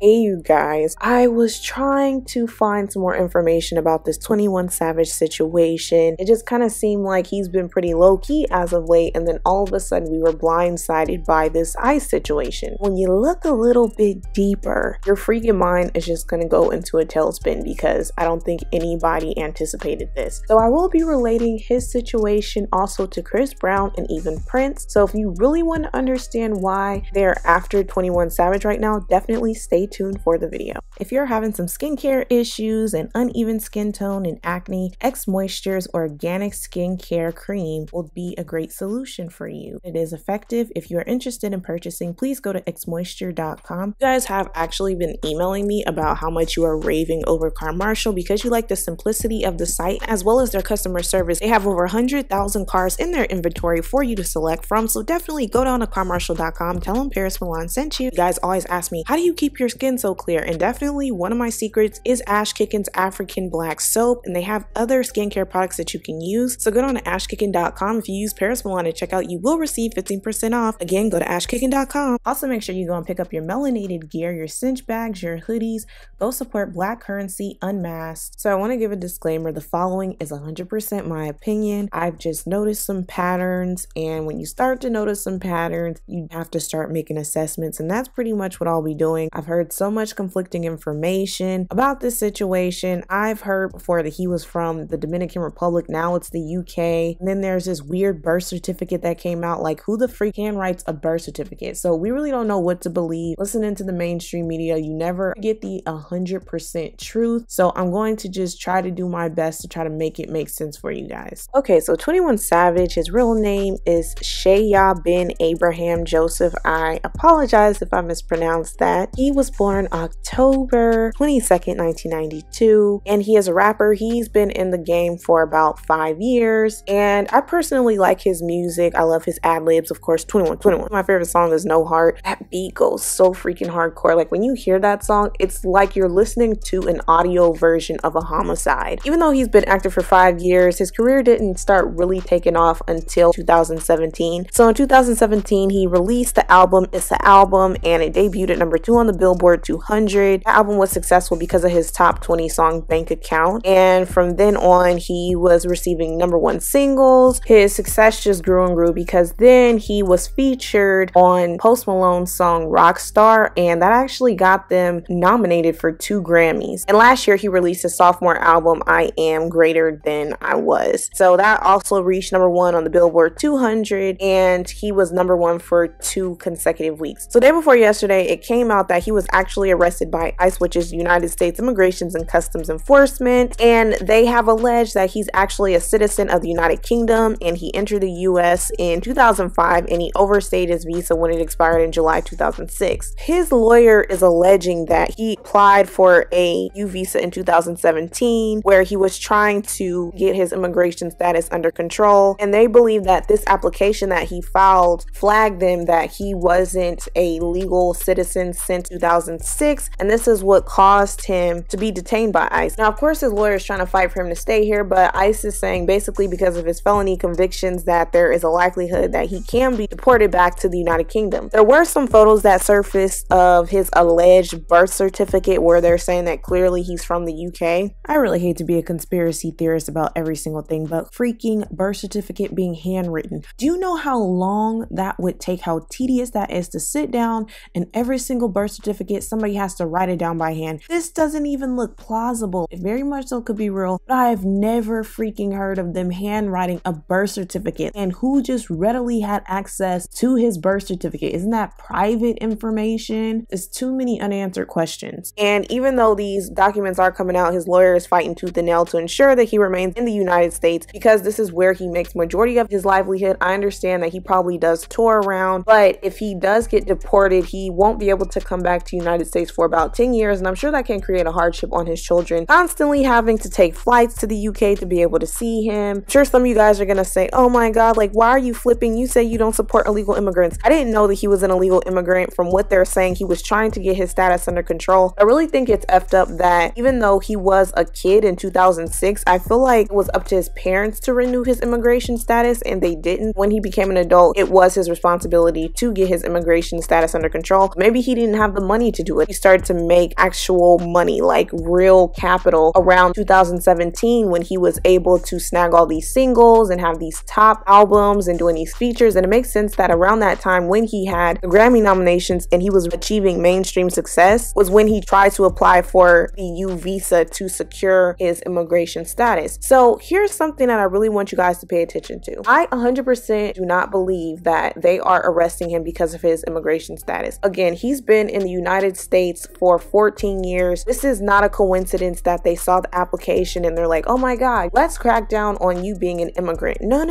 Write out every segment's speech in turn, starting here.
Hey you guys, I was trying to find some more information about this 21 Savage situation. It just kind of seemed like he's been pretty low-key as of late, and then all of a sudden we were blindsided by this ICE situation. When you look a little bit deeper, your freaking mind is just gonna go into a tailspin because I don't think anybody anticipated this. So I will be relating his situation also to Chris Brown and even Prince. So if you really want to understand why they're after 21 Savage right now, definitely stay tuned for the video. If you're having some skincare issues and uneven skin tone and acne, X Moisture's organic skincare cream will be a great solution for you. It is effective. If you're interested in purchasing, please go to xmoisture.com. You guys have actually been emailing me about how much you are raving over CarMarshal because you like the simplicity of the site as well as their customer service. They have over 100,000 cars in their inventory for you to select from, so definitely go down to carmarshal.com, tell them Paris Milan sent you. You guys always ask me, how do you keep your skin so clear? And definitely one of my secrets is Ashkicken's African Black Soap, and they have other skincare products that you can use. So go down to ashkicken.com. If you use Paris Milan at checkout, you will receive 15% off. Again, go to ashkicken.com. Also make sure you go and pick up your melanated gear, your cinch bags, your hoodies. Go support Black currency unmasked. So I want to give a disclaimer. The following is 100% my opinion. I've just noticed some patterns, and when you start to notice some patterns, you have to start making assessments, and that's pretty much what I'll be doing. I've heard so much conflicting information about this situation. I've heard before that he was from the Dominican Republic, now it's the UK, and then there's this weird birth certificate that came out. Like, who the freak handwrites a birth certificate? So we really don't know what to believe. Listening to the mainstream media, you never get the 100% truth, so I'm going to just try to do my best to try to make it make sense for you guys. Okay, so 21 Savage, his real name is Shaya bin Abraham Joseph. I apologize if I mispronounced that. He was born October 22nd, 1992, and he is a rapper. He's been in the game for about 5 years, and I personally like his music. I love his ad-libs, of course. 21. My favorite song is No Heart. That beat goes so freaking hardcore. Like, when you hear that song, it's like you're listening to an audio version of a homicide. Even though he's been active for 5 years, his career didn't start really taking off until 2017. So in 2017, he released the album It's an Album, and it debuted at number 2 on the Billboard 200. The album was successful because of his top 20 song bank account, and from then on he was receiving #1 singles. His success just grew and grew because then he was featured on Post Malone's song Rockstar, and that actually got them nominated for 2 Grammys. And last year he released his sophomore album I Am Greater Than I Was, so that also reached #1 on the Billboard 200, and he was #1 for 2 consecutive weeks. So day before yesterday, it came out that he was actually arrested by ICE, which is United States Immigration and Customs Enforcement, and they have alleged that he's actually a citizen of the United Kingdom, and he entered the US in 2005, and he overstayed his visa when it expired in July 2006. His lawyer is alleging that he applied for a U visa in 2017 where he was trying to get his immigration status under control, and they believe that this application that he filed flagged them that he wasn't a legal citizen since 2006, and this is what caused him to be detained by ICE. Now, of course, his lawyer is trying to fight for him to stay here, but ICE is saying basically because of his felony convictions that there is a likelihood that he can be deported back to the United Kingdom. There were some photos that surfaced of his alleged birth certificate where they're saying that clearly he's from the UK. I really hate to be a conspiracy theorist about every single thing, but freaking birth certificate being handwritten. Do you know how long that would take, how tedious that is to sit down and every single birth certificate somebody has to write it down by hand? This doesn't even look plausible. It very much so could be real, but I have never freaking heard of them handwriting a birth certificate. And who just readily had access to his birth certificate? Isn't that private information? There's too many unanswered questions. And even though these documents are coming out, his lawyer is fighting tooth and nail to ensure that he remains in the United States because this is where he makes majority of his livelihood. I understand that he probably does tour around, but if he does get deported, he won't be able to come back to the United States for about 10 years, and I'm sure that can create a hardship on his children, constantly having to take flights to the UK to be able to see him. I'm sure some of you guys are gonna say, oh my god, like, why are you flipping? You say you don't support illegal immigrants. I didn't know that he was an illegal immigrant. From what they're saying, he was trying to get his status under control. I really think it's effed up that even though he was a kid in 2006, I feel like it was up to his parents to renew his immigration status, and they didn't. When he became an adult, it was his responsibility to get his immigration status under control. Maybe he didn't have the money to do it. He started to make actual money, like real capital, around 2017 when he was able to snag all these singles and have these top albums and doing these features. And it makes sense that around that time when he had the Grammy nominations and he was achieving mainstream success was when he tried to apply for the U visa to secure his immigration status. So here's something that I really want you guys to pay attention to. I 100% do not believe that they are arresting him because of his immigration status. Again, he's been in the United States for 14 years. This is not a coincidence that they saw the application and they're like, oh my God, let's crack down on you being an immigrant. No.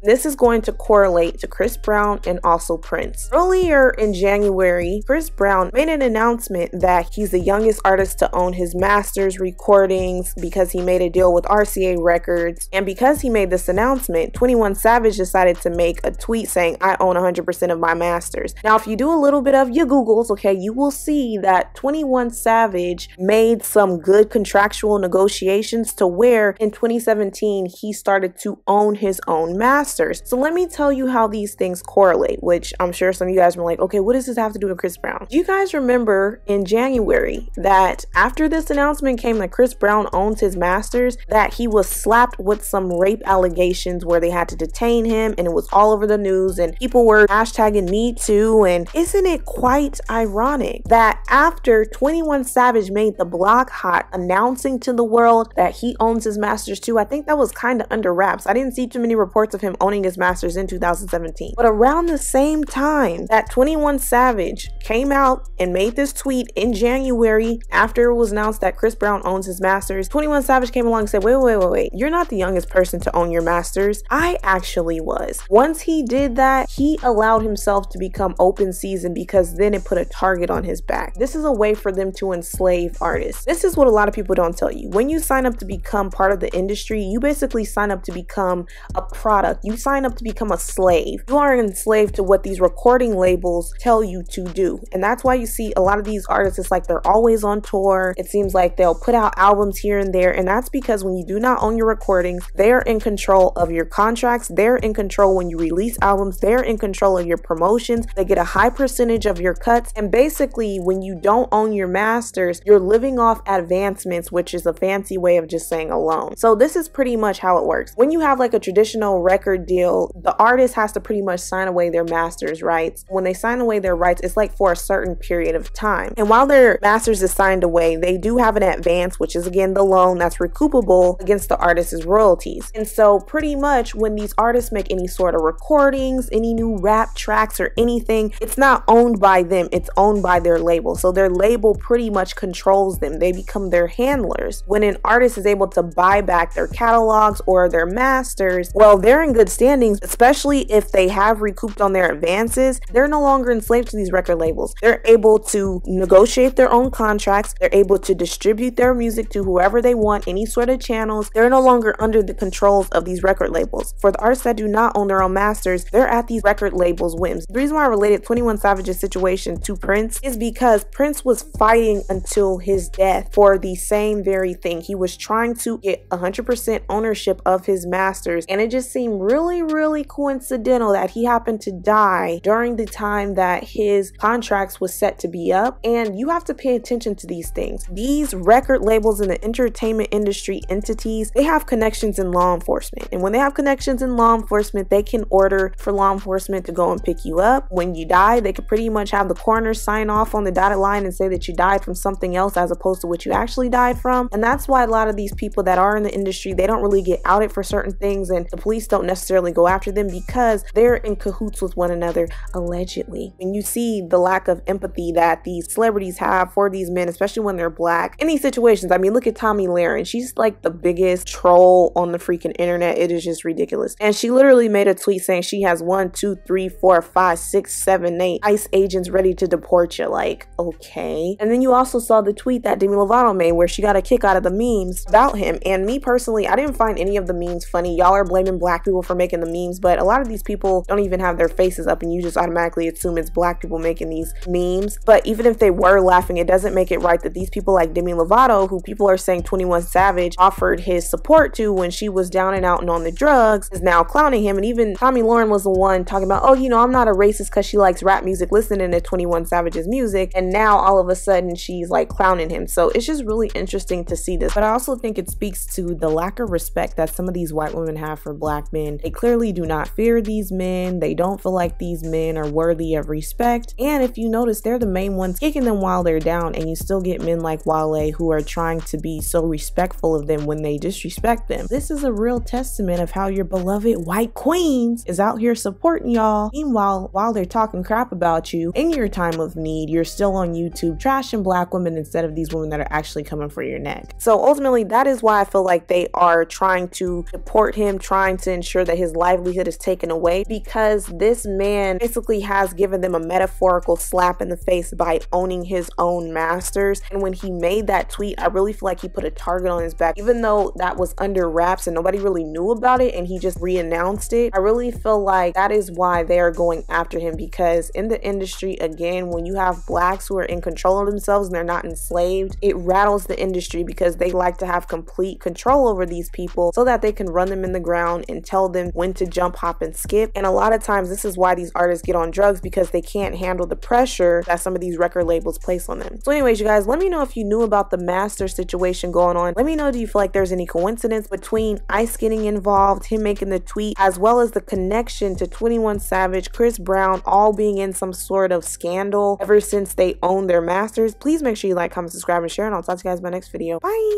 This is going to correlate to Chris Brown and also Prince. Earlier in January, Chris Brown made an announcement that he's the youngest artist to own his master's recordings because he made a deal with RCA Records. And because he made this announcement, 21 Savage decided to make a tweet saying, I own 100% of my masters. Now, if you do a little bit of your Googles, okay, you will see that 21 Savage made some good contractual negotiations to where in 2017, he started to own his own masters. So let me tell you how these things correlate, which I'm sure some of you guys were like, okay, what does this have to do with Chris Brown? Do you guys remember in January that after this announcement came that Chris Brown owns his masters, that he was slapped with some rape allegations where they had to detain him and it was all over the news and people were hashtagging me too? And isn't it quite ironic that after 21 Savage made the block hot announcing to the world that he owns his masters too, I think that was kind of under wraps. I didn't see too many reports of him owning his masters in 2017. But around the same time that 21 Savage came out and made this tweet in January after it was announced that Chris Brown owns his masters, 21 Savage came along and said, wait, you're not the youngest person to own your masters. I actually was. Once he did that, he allowed himself to become open season because then it put a target on his back. This is a way for them to enslave artists. This is what a lot of people don't tell you. When you sign up to become part of the industry, you basically sign up to become a product. You sign up to become a slave. You are enslaved to what these recording labels tell you to do. And that's why you see a lot of these artists, it's like they're always on tour. It seems like they'll put out albums here and there. And that's because when you do not own your recordings, they're in control of your contracts. They're in control when you release albums. They're in control of your promotions. They get a high percentage of your cuts. And basically, when you don't own your masters, you're living off advancements, which is a fancy way of just saying a loan. So this is pretty much how it works. When you have like a traditional record deal, the artist has to pretty much sign away their master's rights. When they sign away their rights, it's like for a certain period of time. And while their masters is signed away, they do have an advance, which is again the loan that's recoupable against the artist's royalties. And so pretty much when these artists make any sort of recordings, any new rap tracks or anything, it's not owned by them, it's owned by their label. So their label pretty much controls them. They become their handlers. When an artist is able to buy back their catalogs or their masters, well, they're in good standings, especially if they have recouped on their advances. They're no longer enslaved to these record labels. They're able to negotiate their own contracts. They're able to distribute their music to whoever they want, any sort of channels. They're no longer under the controls of these record labels. For the artists that do not own their own masters, they're at these record labels' whims. The reason why I related 21 Savage's situation to Prince is because Prince was fighting until his death for the same very thing. He was trying to get 100% ownership of his masters, and it just seemed really coincidental that he happened to die during the time that his contracts was set to be up. And you have to pay attention to these things. These record labels in the entertainment industry entities, they have connections in law enforcement, and when they have connections in law enforcement, they can order for law enforcement to go and pick you up. When you die, they could pretty much have the coroner sign off on the dotted line and say that you died from something else as opposed to what you actually died from. And that's why a lot of these people that are in the industry, they don't really get outed for certain things, and the police don't necessarily go after them because they're in cahoots with one another, allegedly. And you see the lack of empathy that these celebrities have for these men, especially when they're black. In these situations, I mean, look at Tomi Lahren. She's like the biggest troll on the freaking internet. It is just ridiculous. And she literally made a tweet saying she has 1, 2, 3, 4, 5, 6, 7, 8 ICE agents ready to deport you. Like, okay. And then you also saw the tweet that Demi Lovato made where she got a kick out of the memes about him. And me personally, I didn't find any of the memes funny. Y'all are blaming black people for making the memes, but a lot of these people don't even have their faces up and you just automatically assume it's black people making these memes. But even if they were laughing, it doesn't make it right that these people like Demi Lovato, who people are saying 21 Savage offered his support to when she was down and out and on the drugs, is now clowning him. And even Tomi Lahren was the one talking about, oh, you know, I'm not a racist because she likes rap music music, listening to 21 Savage's music, and now all of a sudden she's like clowning him. So it's just really interesting to see this. But I also think it speaks to the lack of respect that some of these white women have for black men. They clearly do not fear these men. They don't feel like these men are worthy of respect. And if you notice, they're the main ones kicking them while they're down, and you still get men like Wale who are trying to be so respectful of them when they disrespect them. This is a real testament of how your beloved white queens is out here supporting y'all. Meanwhile, while they're talking crap about you in your time of need, you're still on YouTube trashing black women instead of these women that are actually coming for your neck. So ultimately, that is why I feel like they are trying to deport him, trying to ensure that his livelihood is taken away, because this man basically has given them a metaphorical slap in the face by owning his own masters. And when he made that tweet, I really feel like he put a target on his back, even though that was under wraps and nobody really knew about it and he just re-announced it. I really feel like that is why they are going after him, because in the industry, again, when you have blacks who are in control of themselves and they're not enslaved, it rattles the industry because they like to have complete control over these people so that they can run them in the ground and tell them when to jump, hop, and skip. And a lot of times this is why these artists get on drugs, because they can't handle the pressure that some of these record labels place on them. So anyways, you guys, let me know if you knew about the master situation going on. Let me know, do you feel like there's any coincidence between Ice getting involved, him making the tweet, as well as the connection to 21 Savage, Chris Brown, all being in some sort of scandal ever since they own their masters? Please make sure you like, comment, subscribe, and share, and I'll talk to you guys in my next video. Bye!